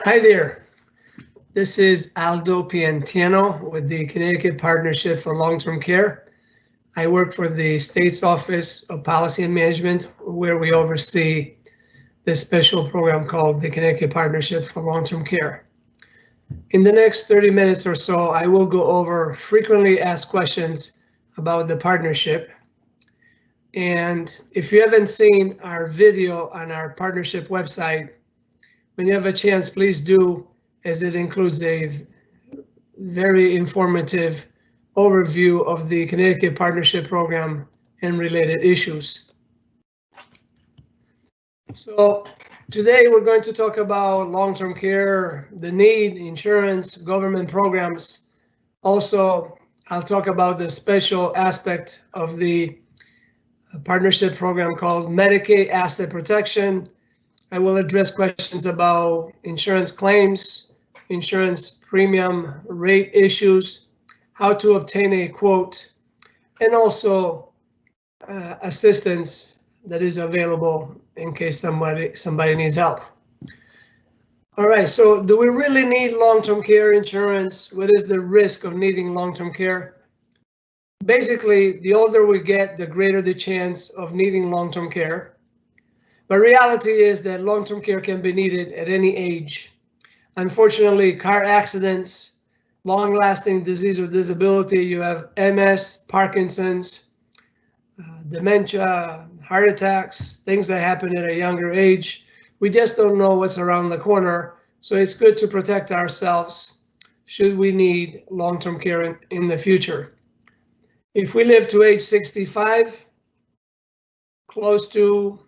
Hi there. This is Aldo Pantano with the Connecticut Partnership for Long-Term Care. I work for the state's Office of Policy and Management, where we oversee this special program called the Connecticut Partnership for Long-Term Care. In the next 30 minutes or so, I will go over frequently asked questions about the partnership. And if you haven't seen our video on our partnership website, when you have a chance, please do, as it includes a very informative overview of the Connecticut Partnership Program and related issues. So today we're going to talk about long-term care, the need, insurance, government programs. Also, I'll talk about the special aspect of the partnership program called Medicaid Asset Protection. I will address questions about insurance claims, insurance premium rate issues, how to obtain a quote, and also assistance that is available in case somebody needs help. All right, so do we really need long-term care insurance? What is the risk of needing long-term care? Basically, the older we get, the greater the chance of needing long-term care. But reality is that long-term care can be needed at any age. Unfortunately, car accidents, long-lasting disease or disability, you have MS, Parkinson's, dementia, heart attacks, things that happen at a younger age. We just don't know what's around the corner, so it's good to protect ourselves should we need long-term care in the future. If we live to age 65, close to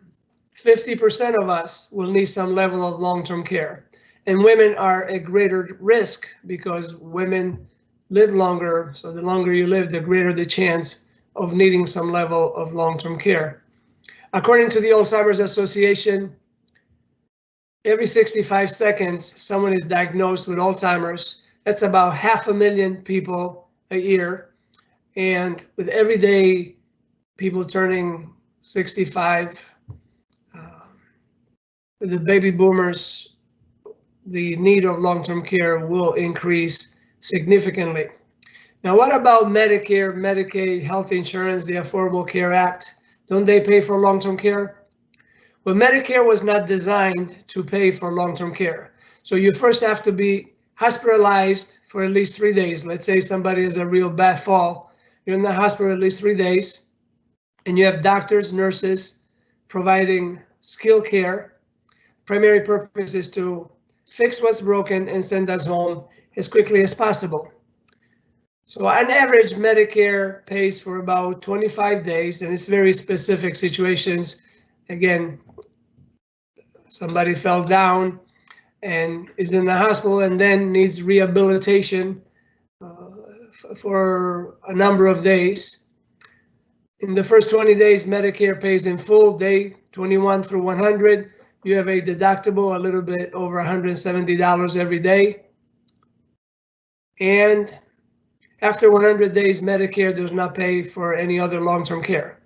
50% of us will need some level of long-term care. And women are at greater risk because women live longer. So the longer you live, the greater the chance of needing some level of long-term care. According to the Alzheimer's Association, every 65 seconds, someone is diagnosed with Alzheimer's. That's about 500,000 people a year. And with every day, people turning 65, the baby boomers, the need of long-term care will increase significantly. Now, what about Medicare, Medicaid, health insurance, the Affordable Care Act? Don't they pay for long-term care? Well, Medicare was not designed to pay for long-term care. So you first have to be hospitalized for at least 3 days. Let's say somebody has a real bad fall. You're in the hospital at least 3 days, and you have doctors, nurses providing skilled care. Primary purpose is to fix what's broken and send us home as quickly as possible. So on average, Medicare pays for about 25 days, and it's very specific situations. Again, somebody fell down and is in the hospital and then needs rehabilitation for a number of days. In the first 20 days, Medicare pays in full, day 21 through 100. You have a deductible a little bit over $170 every day. And after 100 days, Medicare does not pay for any other long-term care.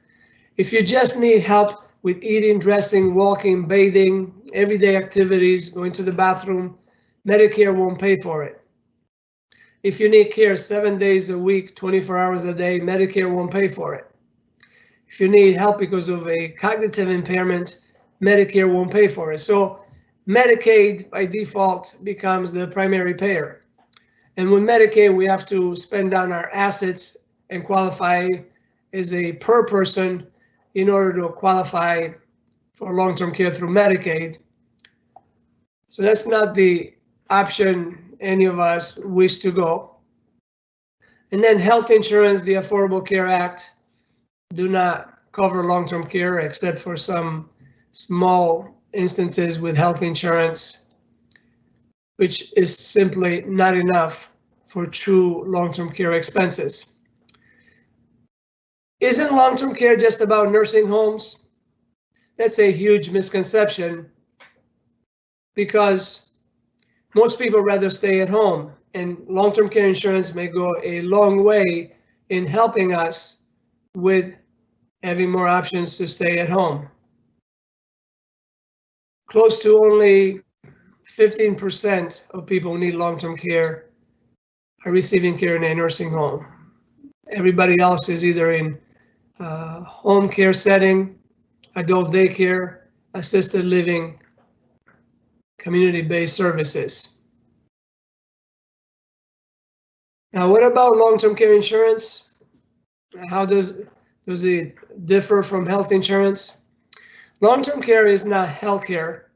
If you just need help with eating, dressing, walking, bathing, everyday activities, going to the bathroom, Medicare won't pay for it. If you need care 7 days a week, 24 hours a day, Medicare won't pay for it. If you need help because of a cognitive impairment, Medicare won't pay for it. So Medicaid by default becomes the primary payer. And with Medicaid, we have to spend down our assets and qualify as a per person in order to qualify for long-term care through Medicaid. So that's not the option any of us wish to go. And then health insurance, the Affordable Care Act, do not cover long-term care except for some small instances with health insurance, which is simply not enough for true long-term care expenses. Isn't long-term care just about nursing homes? That's a huge misconception because most people rather stay at home, and long-term care insurance may go a long way in helping us with having more options to stay at home. Close to only 15% of people who need long-term care are receiving care in a nursing home. Everybody else is either in home care setting, adult daycare, assisted living, community-based services. Now, what about long-term care insurance? How does it differ from health insurance? Long-term care is not health care.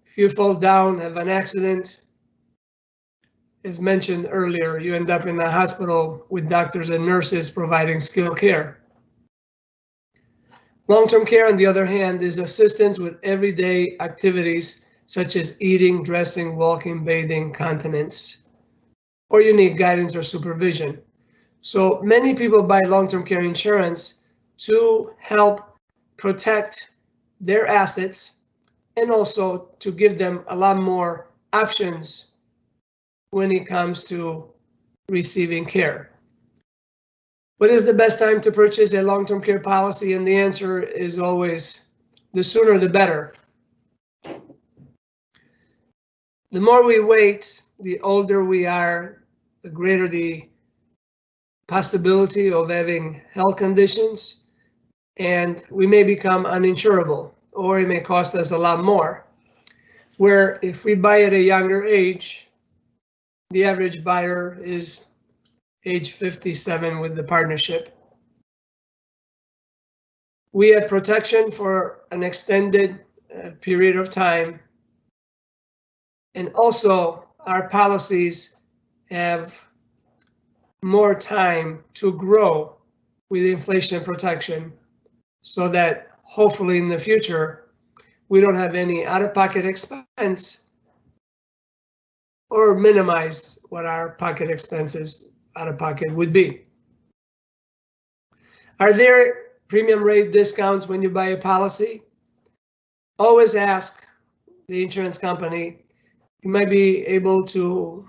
If you fall down, have an accident, as mentioned earlier, you end up in the hospital with doctors and nurses providing skilled care. Long-term care, on the other hand, is assistance with everyday activities such as eating, dressing, walking, bathing, continence, or you need guidance or supervision. So many people buy long-term care insurance to help protect their assets and also to give them a lot more options when it comes to receiving care. What is the best time to purchase a long-term care policy? And the answer is always the sooner the better. The more we wait, the older we are, the greater the possibility of having health conditions, and we may become uninsurable, or it may cost us a lot more. Where if we buy at a younger age, the average buyer is age 57 with the partnership. We have protection for an extended period of time, and also our policies have more time to grow with inflation protection, so that hopefully in the future we don't have any out-of-pocket expense or minimize what our pocket expenses out of pocket would be. Are there premium rate discounts when you buy a policy? Always ask the insurance company. You might be able to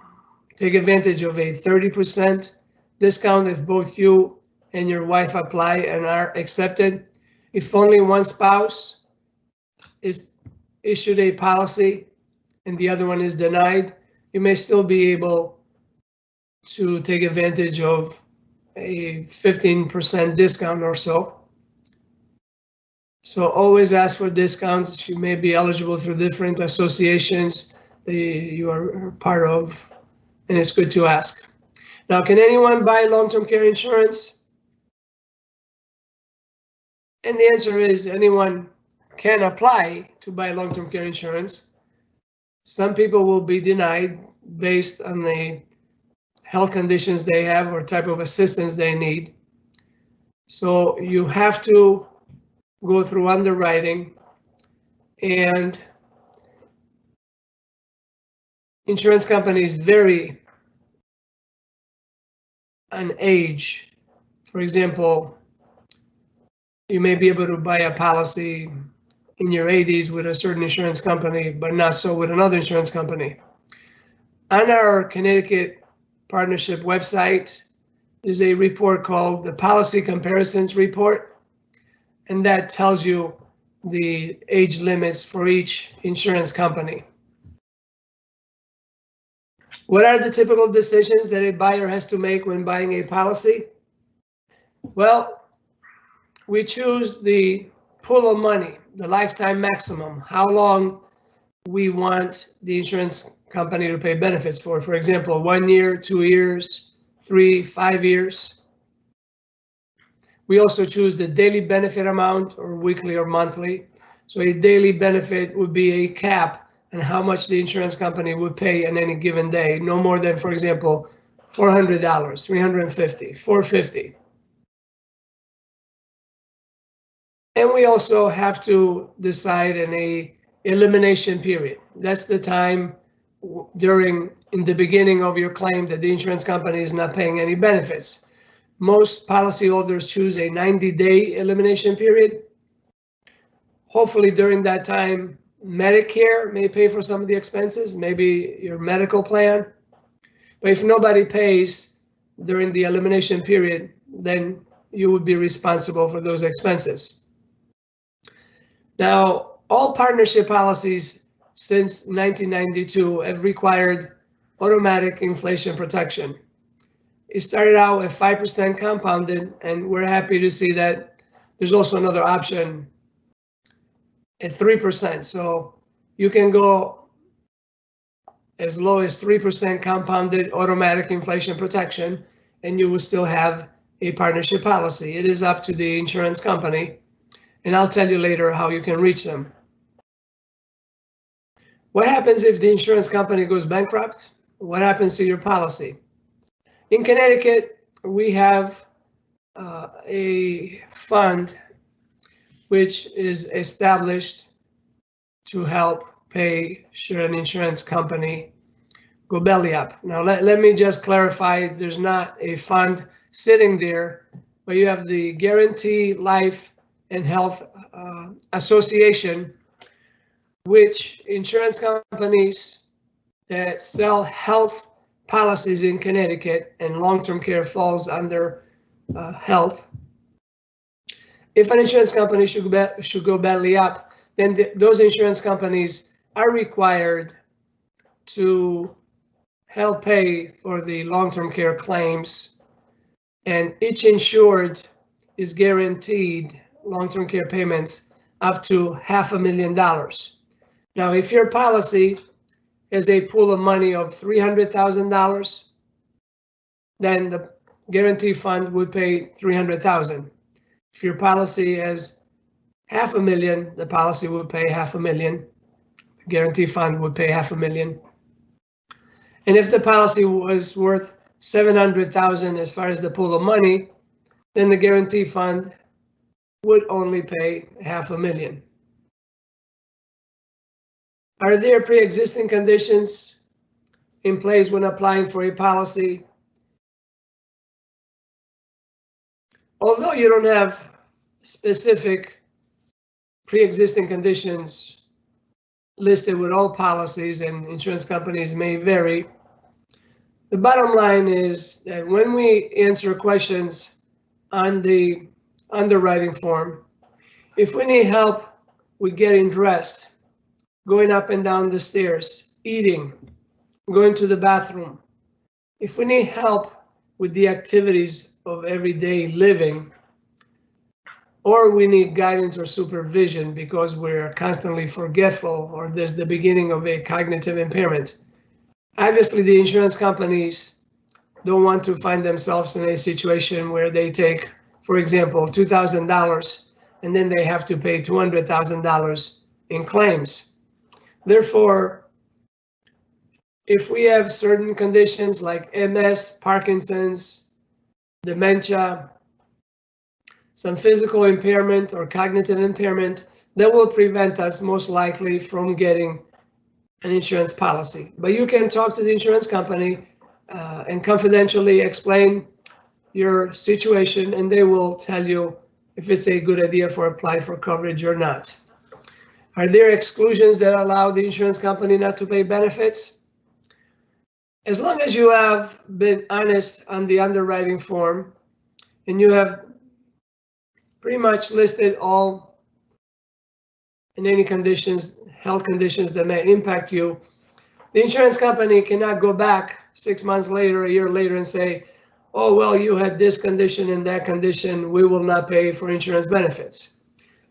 take advantage of a 30% discount if both you and your wife apply and are accepted. If only one spouse is issued a policy and the other one is denied, you may still be able to take advantage of a 15% discount or so. So always ask for discounts. You may be eligible through different associations that you are part of, and it's good to ask. Now, can anyone buy long-term care insurance? And the answer is anyone can apply to buy long-term care insurance. Some people will be denied based on the health conditions they have or type of assistance they need. So you have to go through underwriting, and insurance companies vary on age. For example, you may be able to buy a policy in your 80s with a certain insurance company, but not so with another insurance company. On our Connecticut Partnership website is a report called the Policy Comparisons Report, and that tells you the age limits for each insurance company. What are the typical decisions that a buyer has to make when buying a policy? Well, we choose the pool of money, the lifetime maximum, how long we want the insurance company to pay benefits for. For example, 1 year, 2 years, 3, 5 years. We also choose the daily benefit amount, or weekly or monthly. So a daily benefit would be a cap on how much the insurance company would pay on any given day, no more than, for example, $400, $350, $450. And we also have to decide in a elimination period. That's the time in the beginning of your claim that the insurance company is not paying any benefits. Most policyholders choose a 90-day elimination period. Hopefully during that time, Medicare may pay for some of the expenses, maybe your medical plan. But if nobody pays during the elimination period, then you would be responsible for those expenses. Now, all partnership policies since 1992 have required automatic inflation protection. It started out at 5% compounded, and we're happy to see that there's also another option at 3%. So you can go as low as 3% compounded automatic inflation protection, and you will still have a partnership policy. It is up to the insurance company, and I'll tell you later how you can reach them. What happens if the insurance company goes bankrupt? What happens to your policy? In Connecticut, we have a fund which is established to help pay should an insurance company go belly up. Now, let me just clarify, there's not a fund sitting there, but you have the Guarantee Life and Health Association, which insurance companies that sell health policies in Connecticut, and long-term care falls under health. If an insurance company should go belly up, then those insurance companies are required to help pay for the long-term care claims, and each insured is guaranteed long-term care payments up to $500,000. Now, if your policy has a pool of money of $300,000, then the guarantee fund would pay $300,000. If your policy has $500,000, the policy would pay $500,000. The guarantee fund would pay $500,000. And if the policy was worth $700,000 as far as the pool of money, then the guarantee fund would only pay $500,000. Are there pre-existing conditions in place when applying for a policy? Although you don't have specific pre-existing conditions listed with all policies, and insurance companies may vary, the bottom line is that when we answer questions on the underwriting form, if we need help with getting dressed, going up and down the stairs, eating, going to the bathroom, if we need help with the activities of everyday living, or we need guidance or supervision because we're constantly forgetful or there's the beginning of a cognitive impairment, obviously the insurance companies don't want to find themselves in a situation where they take, for example, $2,000 and then they have to pay $200,000 in claims. Therefore, if we have certain conditions like MS, Parkinson's, dementia, some physical impairment or cognitive impairment, that will prevent us most likely from getting an insurance policy. But you can talk to the insurance company and confidentially explain your situation, and they will tell you if it's a good idea for apply for coverage or not. Are there exclusions that allow the insurance company not to pay benefits? As long as you have been honest on the underwriting form and you have pretty much listed all and any conditions, health conditions that may impact you, the insurance company cannot go back 6 months later, a year later and say, oh, well, you had this condition and that condition, we will not pay for insurance benefits.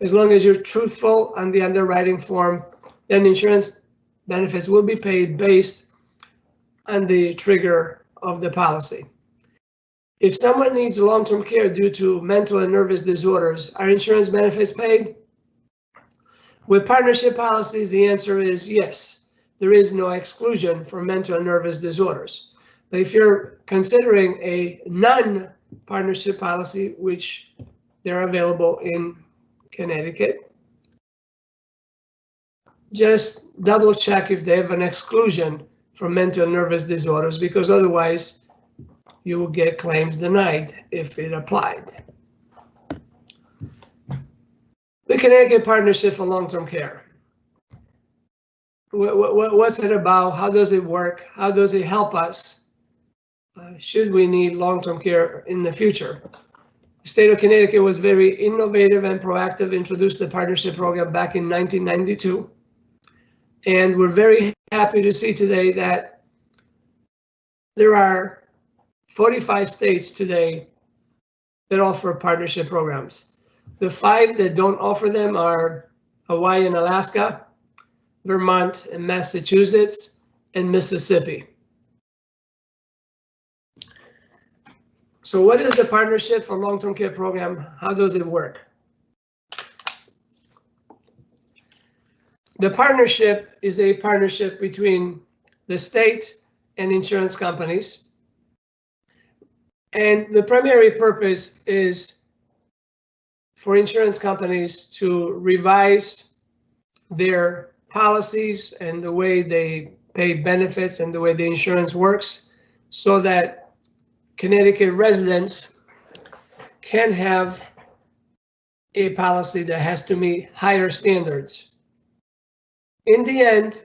As long as you're truthful on the underwriting form, then insurance benefits will be paid based on the trigger of the policy. If someone needs long-term care due to mental and nervous disorders, are insurance benefits paid? With partnership policies, the answer is yes. There is no exclusion for mental and nervous disorders. But if you're considering a non-partnership policy, which they're available in Connecticut, just double check if they have an exclusion for mental and nervous disorders, because otherwise you will get claims denied if it applied. The Connecticut Partnership for Long-Term Care. What's it about? How does it work? How does it help us? Should we need long-term care in the future? The state of Connecticut was very innovative and proactive, introduced the partnership program back in 1992. And we're very happy to see today that there are 45 states today that offer partnership programs. The 5 that don't offer them are Hawaii and Alaska, Vermont and Massachusetts, and Mississippi. So what is the Partnership for Long-Term Care program? How does it work? The partnership is a partnership between the state and insurance companies. And the primary purpose is for insurance companies to revise their policies and the way they pay benefits and the way the insurance works so that Connecticut residents can have a policy that has to meet higher standards. In the end,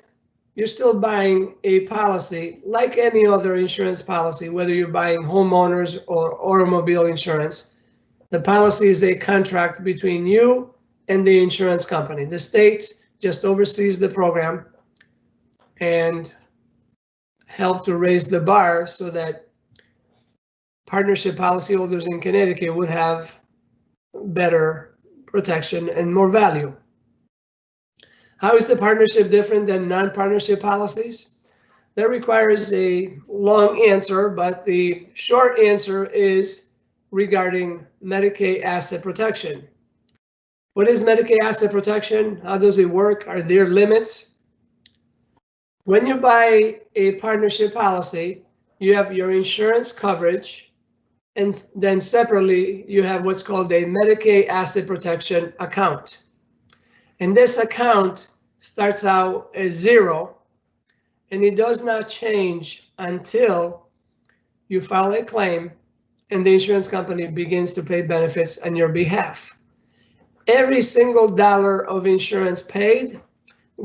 you're still buying a policy like any other insurance policy, whether you're buying homeowners or automobile insurance. The policy is a contract between you and the insurance company. The state just oversees the program and help to raise the bar so that partnership policyholders in Connecticut would have better protection and more value. How is the partnership different than non-partnership policies? That requires a long answer, but the short answer is regarding Medicaid asset protection. What is Medicaid asset protection? How does it work? Are there limits? When you buy a partnership policy, you have your insurance coverage, and then separately you have what's called a Medicaid asset protection account. And this account starts out as 0, and it does not change until you file a claim and the insurance company begins to pay benefits on your behalf. Every single dollar of insurance paid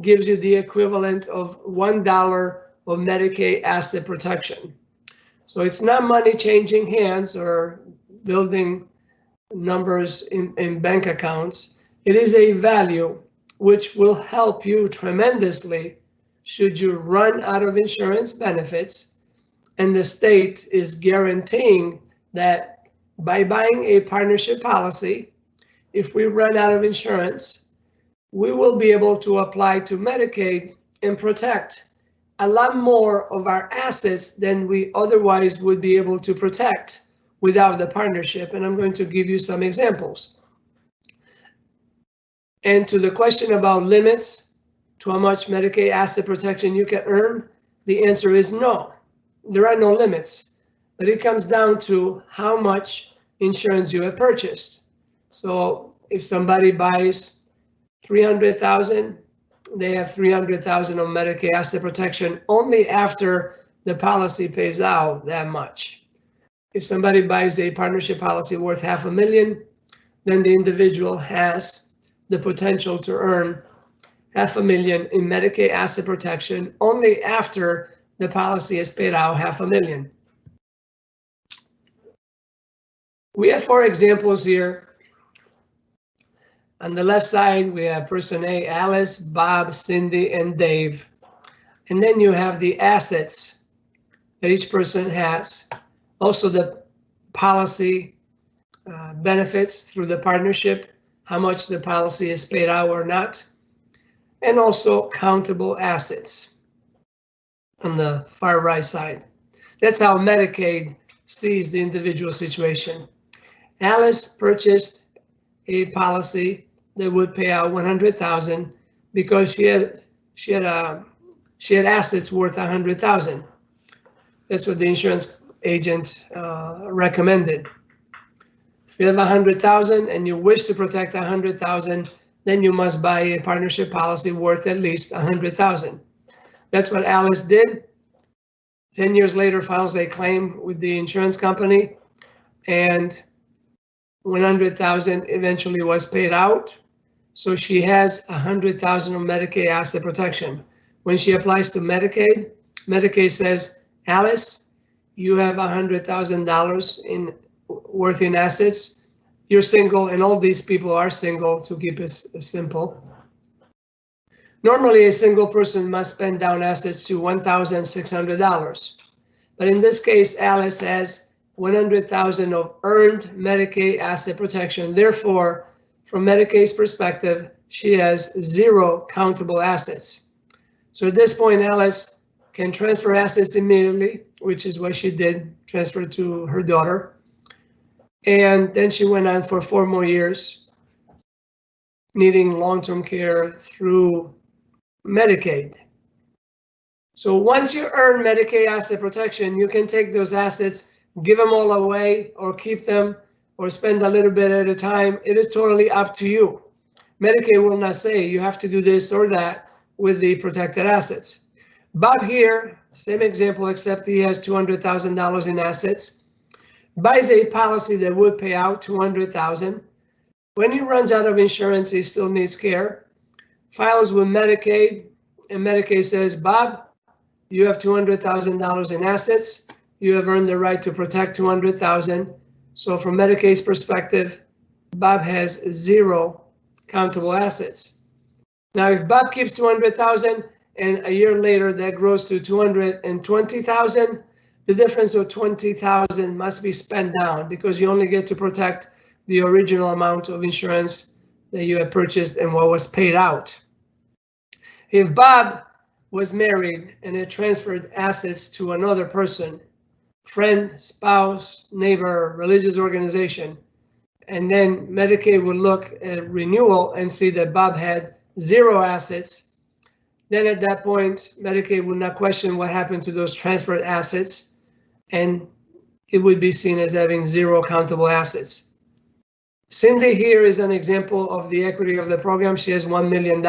gives you the equivalent of $1 of Medicaid asset protection. So it's not money changing hands or building numbers in bank accounts. It is a value which will help you tremendously should you run out of insurance benefits, and the state is guaranteeing that by buying a partnership policy, if we run out of insurance, we will be able to apply to Medicaid and protect a lot more of our assets than we otherwise would be able to protect without the partnership. And I'm going to give you some examples. And to the question about limits to how much Medicaid asset protection you can earn, the answer is no. There are no limits, but it comes down to how much insurance you have purchased. So if somebody buys $300,000, they have $300,000 of Medicaid asset protection only after the policy pays out that much. If somebody buys a partnership policy worth $500,000, then the individual has the potential to earn $500,000 in Medicaid asset protection only after the policy has paid out $500,000. We have 4 examples here. On the left side, we have person A, Alice, Bob, Cindy, and Dave. And then you have the assets that each person has. Also the policy benefits through the partnership, how much the policy is paid out or not, and also countable assets on the far right side. That's how Medicaid sees the individual situation. Alice purchased a policy that would pay out $100,000 because she had assets worth $100,000. That's what the insurance agent recommended. If you have $100,000 and you wish to protect $100,000, then you must buy a partnership policy worth at least $100,000. That's what Alice did. 10 years later, files a claim with the insurance company, and $100,000 eventually was paid out. So she has $100,000 of Medicaid asset protection. When she applies to Medicaid, Medicaid says, Alice, you have $100,000 worth in assets. You're single, and all these people are single, to keep it simple. Normally, a single person must spend down assets to $1,600. But in this case, Alice has $100,000 of earned Medicaid asset protection. Therefore, from Medicaid's perspective, she has zero countable assets. So at this point, Alice can transfer assets immediately, which is what she did, transfer to her daughter. And then she went on for 4 more years, needing long-term care through Medicaid. So once you earn Medicaid asset protection, you can take those assets, give them all away, or keep them, or spend a little bit at a time. It is totally up to you. Medicaid will not say you have to do this or that with the protected assets. Bob here, same example, except he has $200,000 in assets, buys a policy that would pay out $200,000. When he runs out of insurance, he still needs care, files with Medicaid, and Medicaid says, Bob, you have $200,000 in assets. You have earned the right to protect $200,000. So from Medicaid's perspective, Bob has zero countable assets. Now, if Bob keeps $200,000 and a year later that grows to $220,000, the difference of $20,000 must be spent down because you only get to protect the original amount of insurance that you had purchased and what was paid out. If Bob was married and had transferred assets to another person, friend, spouse, neighbor, religious organization, and then Medicaid would look at renewal and see that Bob had zero assets, then at that point, Medicaid would not question what happened to those transferred assets, and it would be seen as having zero countable assets. Cindy here is an example of the equity of the program. She has $1 million.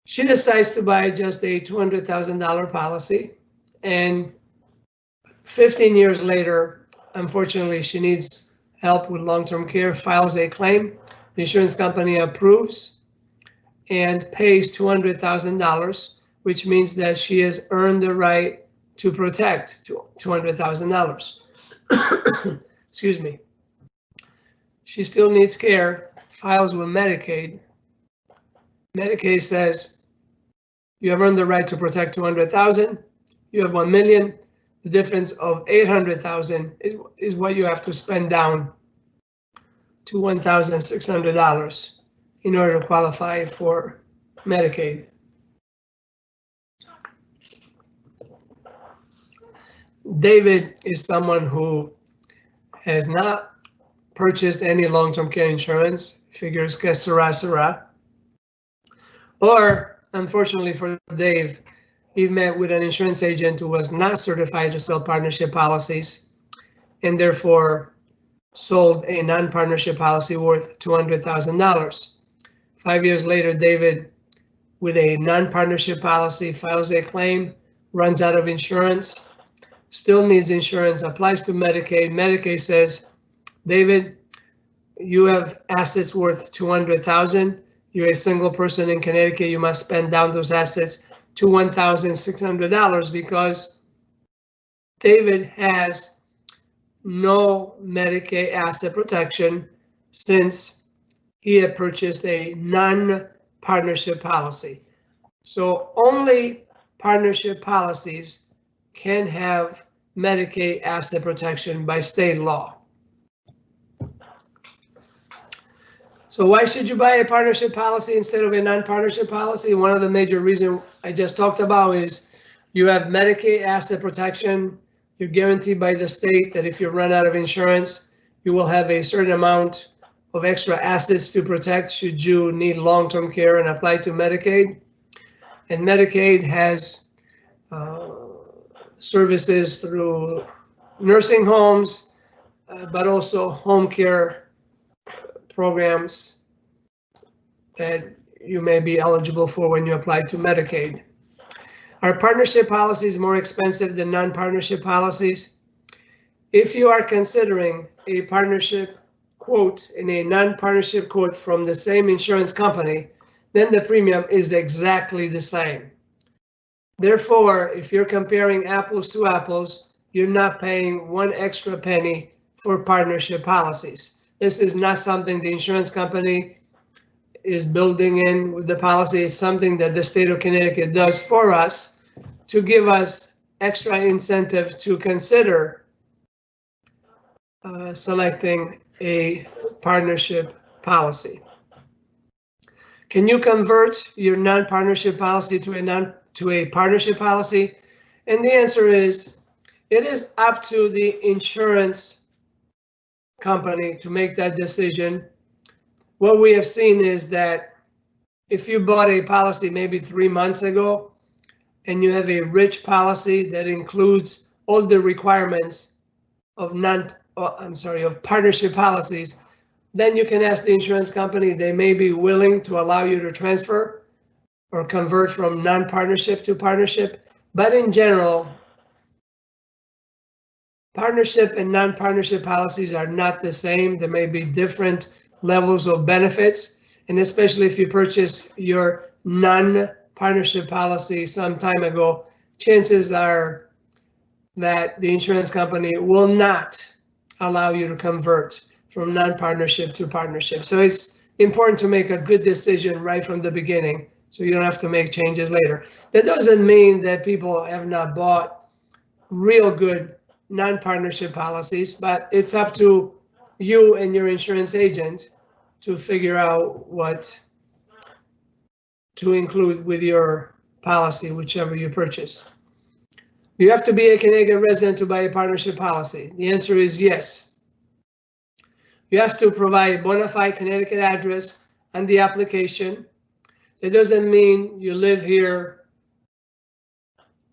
She decides to buy just a $200,000 policy, and 15 years later, unfortunately, she needs help with long-term care, files a claim. The insurance company approves and pays $200,000, which means that she has earned the right to protect $200,000. Excuse me. She still needs care, files with Medicaid. Medicaid says, you have earned the right to protect $200,000. You have $1 million. The difference of $800,000 is what you have to spend down to $1,600 in order to qualify for Medicaid. David is someone who has not purchased any long-term care insurance, figures que sera, sera. Or, unfortunately for Dave, he met with an insurance agent who was not certified to sell partnership policies and therefore sold a non-partnership policy worth $200,000. 5 years later, David, with a non-partnership policy, files a claim, runs out of insurance, still needs insurance, applies to Medicaid. Medicaid says, David, you have assets worth $200,000. You're a single person in Connecticut. You must spend down those assets to $1,600 because David has no Medicaid asset protection since he had purchased a non-partnership policy. So only partnership policies can have Medicaid asset protection by state law. So why should you buy a partnership policy instead of a non-partnership policy? One of the major reasons I just talked about is you have Medicaid asset protection. You're guaranteed by the state that if you run out of insurance, you will have a certain amount of extra assets to protect should you need long-term care and apply to Medicaid. And Medicaid has services through nursing homes, but also home care programs that you may be eligible for when you apply to Medicaid. Are partnership policies more expensive than non-partnership policies? If you are considering a partnership quote and a non-partnership quote from the same insurance company, then the premium is exactly the same. Therefore, if you're comparing apples to apples, you're not paying one extra penny for partnership policies. This is not something the insurance company is building in with the policy. It's something that the state of Connecticut does for us to give us extra incentive to consider selecting a partnership policy. Can you convert your non-partnership policy to a partnership policy? And the answer is, it is up to the insurance company to make that decision. What we have seen is that if you bought a policy maybe 3 months ago and you have a rich policy that includes all the requirements of partnership policies, then you can ask the insurance company. They may be willing to allow you to transfer or convert from non-partnership to partnership. But in general, partnership and non-partnership policies are not the same. There may be different levels of benefits. And especially if you purchase your non-partnership policy some time ago, chances are that the insurance company will not allow you to convert from non-partnership to partnership. So it's important to make a good decision right from the beginning, so you don't have to make changes later. That doesn't mean that people have not bought real good non-partnership policies, but it's up to you and your insurance agent to figure out what to include with your policy, whichever you purchase. You have to be a Connecticut resident to buy a partnership policy. The answer is yes. You have to provide a bona fide Connecticut address on the application. It doesn't mean you live here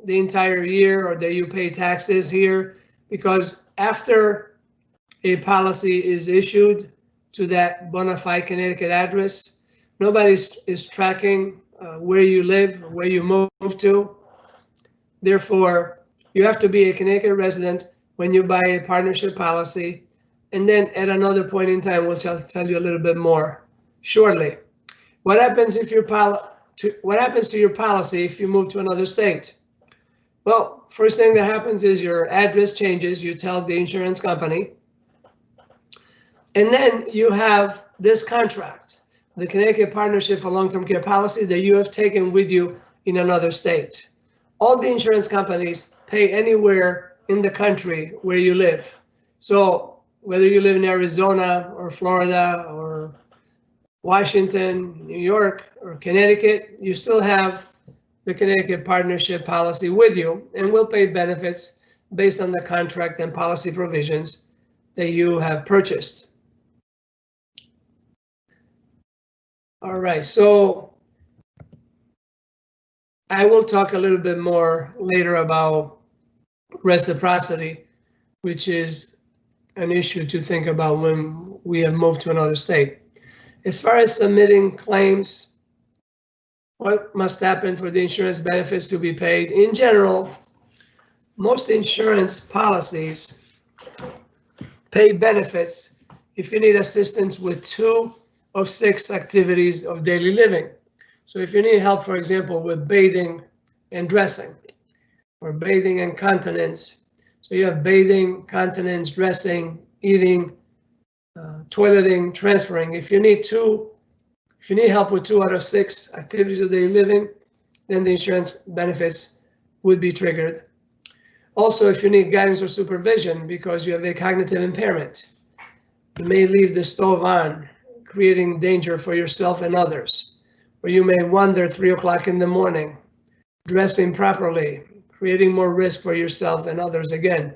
the entire year or that you pay taxes here, because after a policy is issued to that bona fide Connecticut address, nobody is tracking where you live, where you move to. Therefore, you have to be a Connecticut resident when you buy a partnership policy. And then at another point in time, we'll tell you a little bit more shortly. What happens if what happens to your policy if you move to another state? Well, first thing that happens is your address changes. You tell the insurance company. And then you have this contract, the Connecticut Partnership for Long-Term Care Policy, that you have taken with you in another state. All the insurance companies pay anywhere in the country where you live. So whether you live in Arizona or Florida or Washington, New York, or Connecticut, you still have the Connecticut Partnership policy with you, and will pay benefits based on the contract and policy provisions that you have purchased. All right, so I will talk a little bit more later about reciprocity, which is an issue to think about when we have moved to another state. As far as submitting claims, what must happen for the insurance benefits to be paid? In general, most insurance policies pay benefits if you need assistance with 2 of 6 activities of daily living. So if you need help, for example, with bathing and dressing, or bathing and continence, so you have bathing, continence, dressing, eating, toileting, transferring. If you need help with 2 out of 6 activities of daily living, then the insurance benefits would be triggered. Also, if you need guidance or supervision because you have a cognitive impairment, you may leave the stove on, creating danger for yourself and others, or you may wander 3 o'clock in the morning, dressing properly, creating more risk for yourself and others again.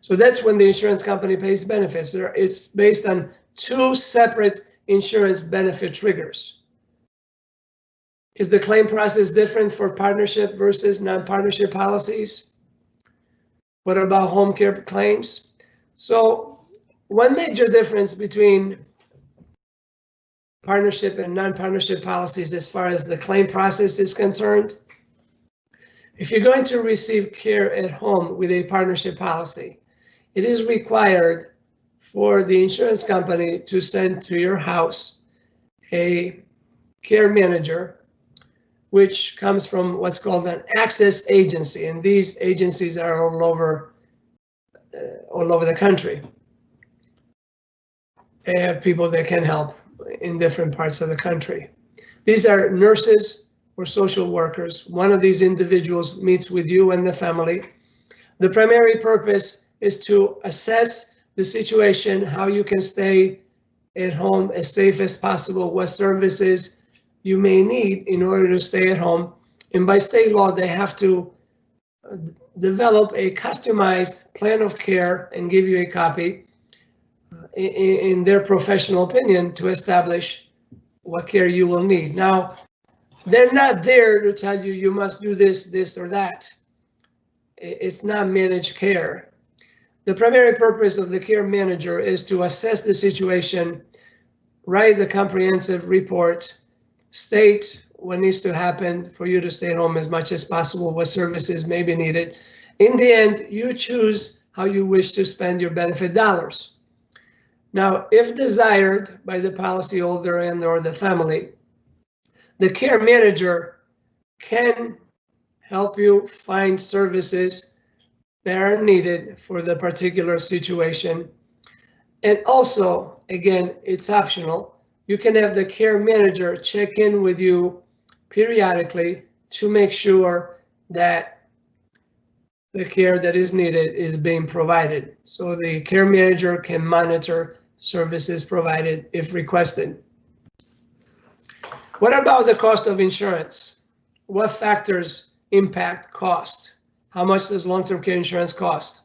So that's when the insurance company pays benefits. It's based on 2 separate insurance benefit triggers. Is the claim process different for partnership versus non-partnership policies? What about home care claims? So one major difference between partnership and non-partnership policies as far as the claim process is concerned, if you're going to receive care at home with a partnership policy, it is required for the insurance company to send to your house a care manager, which comes from what's called an access agency, and these agencies are all over the country. They have people that can help in different parts of the country. These are nurses or social workers. One of these individuals meets with you and the family. The primary purpose is to assess the situation, how you can stay at home as safe as possible, what services you may need in order to stay at home. And by state law, they have to develop a customized plan of care and give you a copy in their professional opinion to establish what care you will need. Now, they're not there to tell you you must do this, this, or that. It's not managed care. The primary purpose of the care manager is to assess the situation, write the comprehensive report, state what needs to happen for you to stay at home as much as possible, what services may be needed. In the end, you choose how you wish to spend your benefit dollars. Now, if desired by the policyholder and or the family, the care manager can help you find services that are needed for the particular situation. And also, again, it's optional. You can have the care manager check in with you periodically to make sure that the care that is needed is being provided. So the care manager can monitor services provided if requested. What about the cost of insurance? What factors impact cost? How much does long-term care insurance cost?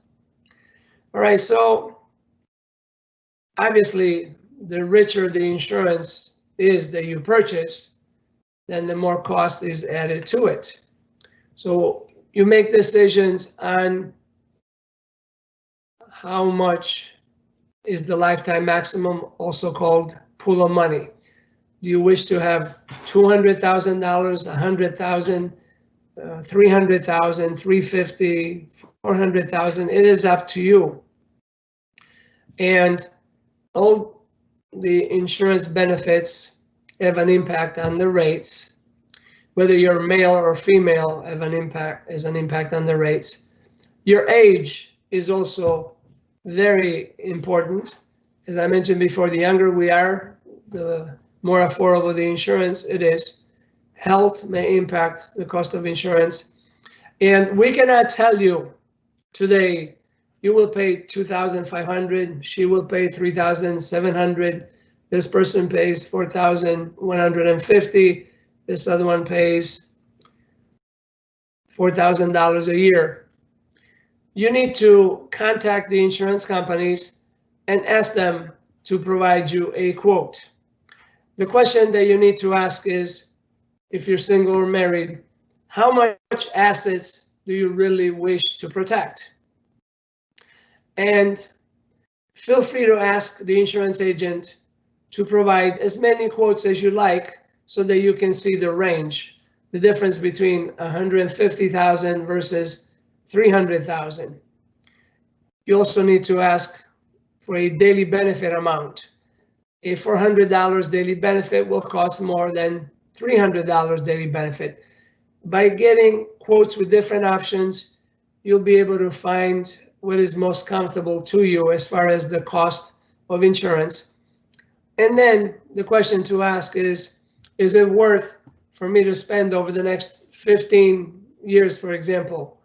All right, so obviously, the richer the insurance is that you purchase, then the more cost is added to it. So you make decisions on how much is the lifetime maximum, also called pool of money. Do you wish to have $200,000, $100,000, $300,000, $350,000, $400,000? It is up to you. And all the insurance benefits have an impact on the rates. Whether you're male or female have an impact on the rates. Your age is also very important. As I mentioned before, the younger we are, the more affordable the insurance it is. Health may impact the cost of insurance. And we cannot tell you today, you will pay $2,500, she will pay $3,700, this person pays $4,150, this other one pays $4,000 a year. You need to contact the insurance companies and ask them to provide you a quote. The question that you need to ask is, if you're single or married, how much assets do you really wish to protect? And feel free to ask the insurance agent to provide as many quotes as you like so that you can see the range, the difference between $150,000 versus $300,000. You also need to ask for a daily benefit amount. A $400 daily benefit will cost more than $300 daily benefit. By getting quotes with different options, you'll be able to find what is most comfortable to you as far as the cost of insurance. And then the question to ask is it worth for me to spend over the next 15 years, for example,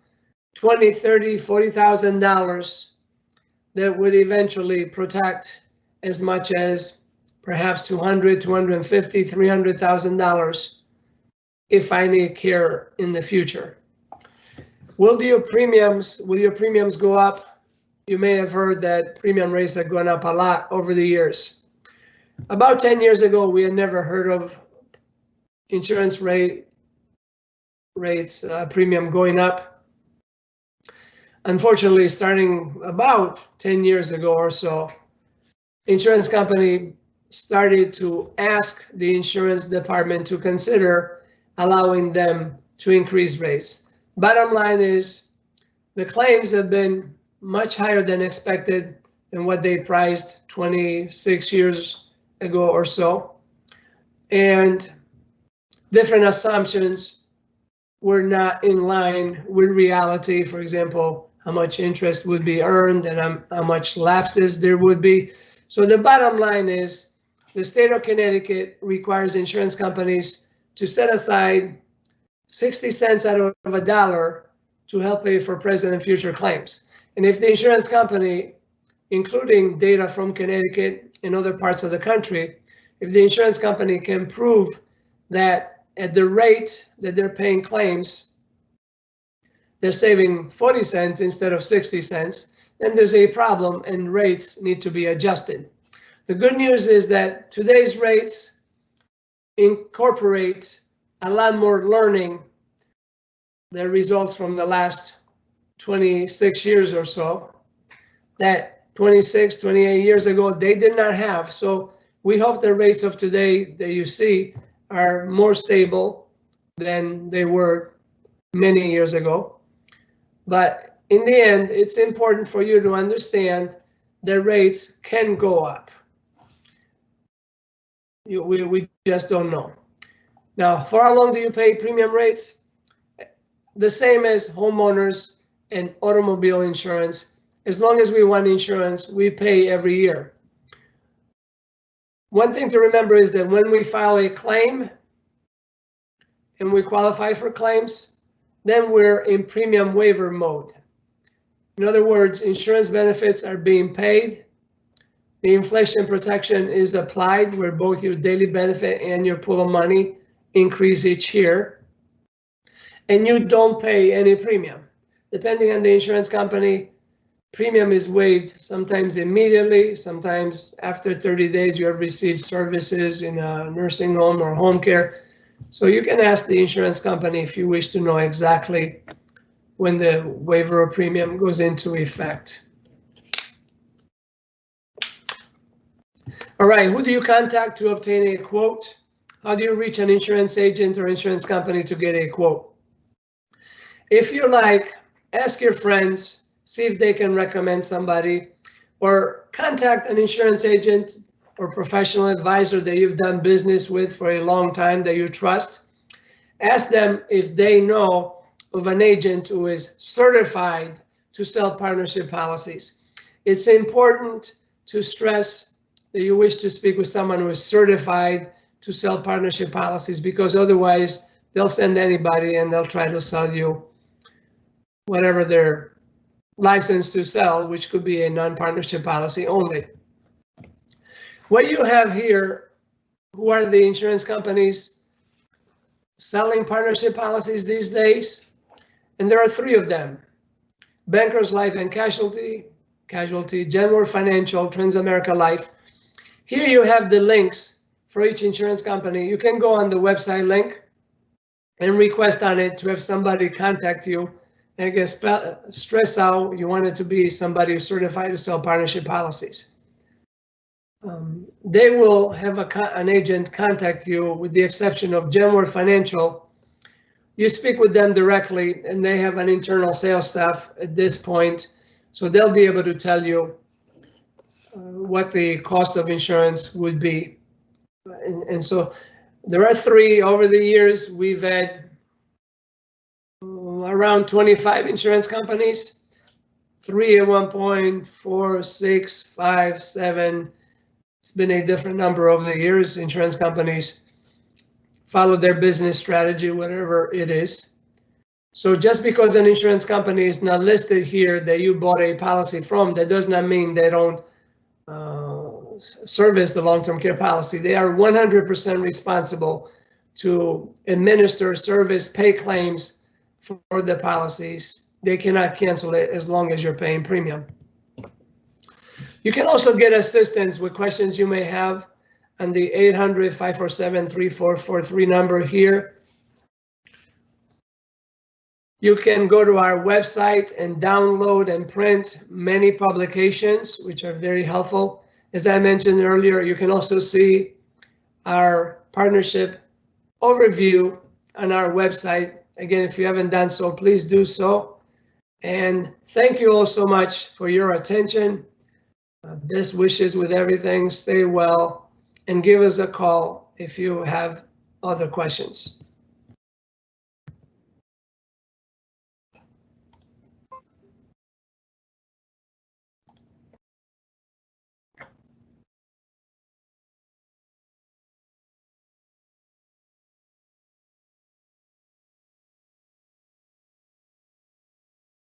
$20,000, $30,000, $40,000 that would eventually protect as much as perhaps $200,000, $250,000, $300,000 if I need care in the future. Will your premiums go up? You may have heard that premium rates have gone up a lot over the years. About 10 years ago, we had never heard of insurance rates premium going up. Unfortunately, starting about 10 years ago or so, insurance company started to ask the insurance department to consider allowing them to increase rates. Bottom line is the claims have been much higher than expected than what they priced 26 years ago or so. And different assumptions were not in line with reality. For example, how much interest would be earned and how much lapses there would be. So the bottom line is the state of Connecticut requires insurance companies to set aside 60 cents out of a dollar to help pay for present and future claims. And if the insurance company, including data from Connecticut and other parts of the country, if the insurance company can prove that at the rate that they're paying claims, they're saving 40 cents instead of 60 cents, then there's a problem and rates need to be adjusted. The good news is that today's rates incorporate a lot more learning that results from the last 26 years or so that 26, 28 years ago they did not have. So we hope the rates of today that you see are more stable than they were many years ago. But in the end, it's important for you to understand that rates can go up. We just don't know. Now, for how long do you pay premium rates? The same as homeowners and automobile insurance. As long as we want insurance, we pay every year. One thing to remember is that when we file a claim and we qualify for claims, then we're in premium waiver mode. In other words, insurance benefits are being paid. The inflation protection is applied where both your daily benefit and your pool of money increase each year. And you don't pay any premium. Depending on the insurance company, premium is waived sometimes immediately, sometimes after 30 days you have received services in a nursing home or home care. So you can ask the insurance company if you wish to know exactly when the waiver of premium goes into effect. All right, who do you contact to obtain a quote? How do you reach an insurance agent or insurance company to get a quote? If you like, ask your friends, see if they can recommend somebody, or contact an insurance agent or professional advisor that you've done business with for a long time that you trust. Ask them if they know of an agent who is certified to sell partnership policies. It's important to stress that you wish to speak with someone who is certified to sell partnership policies, because otherwise they'll send anybody and they'll try to sell you whatever they're licensed to sell, which could be a non-partnership policy only. What you have here, who are the insurance companies selling partnership policies these days? And there are three of them: Bankers Life and Casualty, Genworth Financial, Transamerica Life. Here you have the links for each insurance company. You can go on the website link and request on it to have somebody contact you. And again, stress out you want it to be somebody who's certified to sell partnership policies. They will have an agent contact you, with the exception of Genworth Financial. You speak with them directly, and they have an internal sales staff at this point, so they'll be able to tell you what the cost of insurance would be. And so there are three. Over the years, we've had around 25 insurance companies, 3 at one point, 4, 6, 5, 7. It's been a different number over the years. Insurance companies follow their business strategy, whatever it is. So just because an insurance company is not listed here that you bought a policy from, that does not mean they don't service the long-term care policy. They are 100% responsible to administer, service, pay claims for the policies. They cannot cancel it as long as you're paying premium. You can also get assistance with questions you may have on the 800-547-3443 number here. You can go to our website and download and print many publications, which are very helpful. As I mentioned earlier, you can also see our partnership overview on our website. Again, if you haven't done so, please do so. And thank you all so much for your attention. Best wishes with everything. Stay well and give us a call if you have other questions.